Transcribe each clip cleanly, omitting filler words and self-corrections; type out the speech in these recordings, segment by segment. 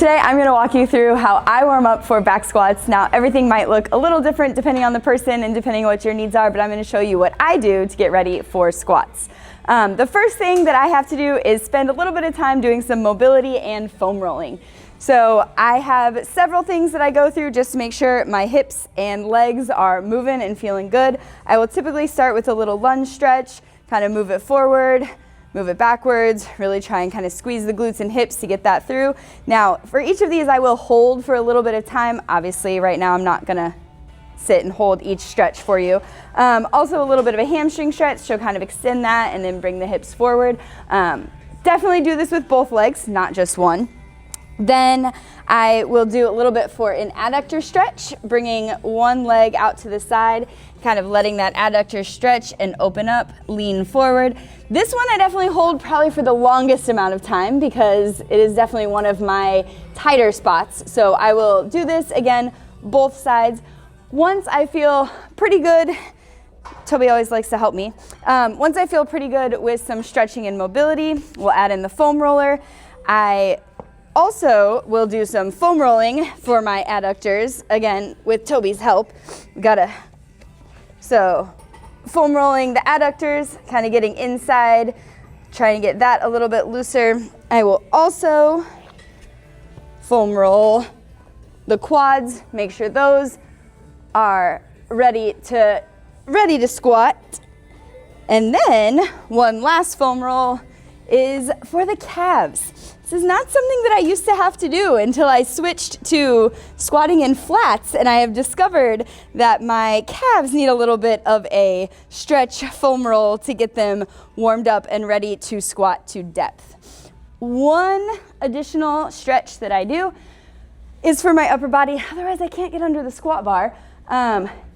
Today I'm going to walk you through how I warm up for back squats. Now everything might look a little different depending on the person and depending on what your needs are, but I'm going to show you what I do to get ready for squats. The first thing that I have to do is spend a little bit of time doing some mobility and foam rolling. So I have several things that I go through just to make sure my hips and legs are moving and feeling good. I will typically start with a little lunge stretch, kind of move it forward, move it backwards, really try and kind of squeeze the glutes and hips to get that through. Now, for each of these, I will hold for a little bit of time. Obviously, right now, I'm not gonna sit and hold each stretch for you. Also, a little bit of a hamstring stretch, so kind of extend that and then bring the hips forward. Definitely do this with both legs, not just one. Then I will do a little bit for an adductor stretch, bringing one leg out to the side, kind of letting that adductor stretch and open up, lean forward. This one I definitely hold probably for the longest amount of time because it is definitely one of my tighter spots. So I will do this again, both sides. Once I feel pretty good, Toby always likes to help me. Once I feel pretty good with some stretching and mobility, we'll add in the foam roller. I also will do some foam rolling for my adductors, again, with Toby's help. So foam rolling the adductors, kind of getting inside, trying to get that a little bit looser. I will also foam roll the quads, make sure those are ready to squat. And then one last foam roll is for the calves. This is not something that I used to have to do until I switched to squatting in flats, and I have discovered that my calves need a little bit of a stretch foam roll to get them warmed up and ready to squat to depth. One additional stretch that I do is for my upper body, otherwise I can't get under the squat bar.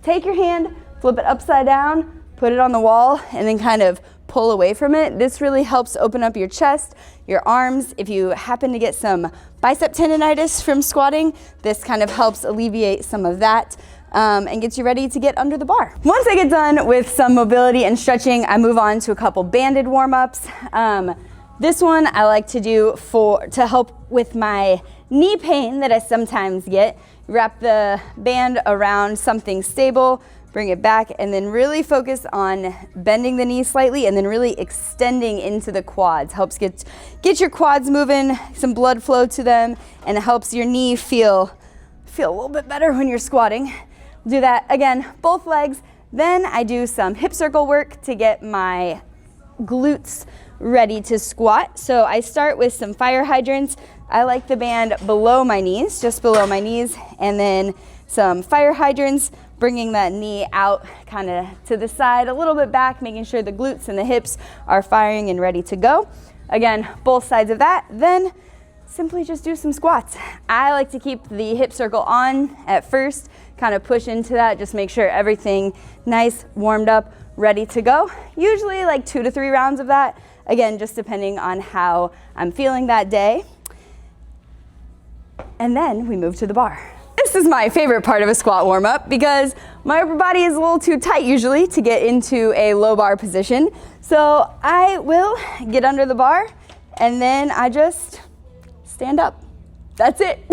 Take your hand, flip it upside down, put it on the wall, and then kind of pull away from it. This really helps open up your chest, your arms. If you happen to get some bicep tendonitis from squatting, this kind of helps alleviate some of that and gets you ready to get under the bar. Once I get done with some mobility and stretching, I move on to a couple banded warm-ups. This one I like to do to help with my knee pain that I sometimes get. Wrap the band around something stable, bring it back, and then really focus on bending the knee slightly and then really extending into the quads. Helps get your quads moving, some blood flow to them, and it helps your knee feel a little bit better when you're squatting. Do that again, both legs. Then I do some hip circle work to get my glutes ready to squat. So I start with some fire hydrants. I like the band below my knees, just below my knees, and then some fire hydrants, bringing that knee out kind of to the side, a little bit back, making sure the glutes and the hips are firing and ready to go. Again, both sides of that. Then simply just do some squats. I like to keep the hip circle on at first, kind of push into that, just make sure everything nice, warmed up, ready to go. Usually like 2 to 3 rounds of that. Again, just depending on how I'm feeling that day. And then we move to the bar. This is my favorite part of a squat warm-up because my upper body is a little too tight usually to get into a low bar position. So I will get under the bar and then I just stand up. That's it.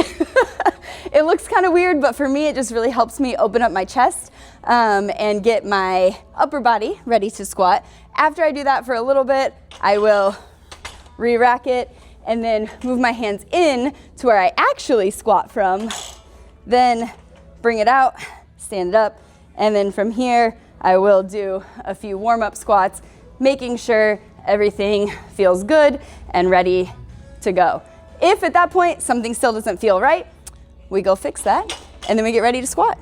It looks kind of weird, but for me it just really helps me open up my chest and get my upper body ready to squat. After I do that for a little bit, I will re-rack it and then move my hands in to where I actually squat from. Then bring it out, stand it up, and then from here I will do a few warm-up squats, making sure everything feels good and ready to go. If at that point something still doesn't feel right, we go fix that, and then we get ready to squat.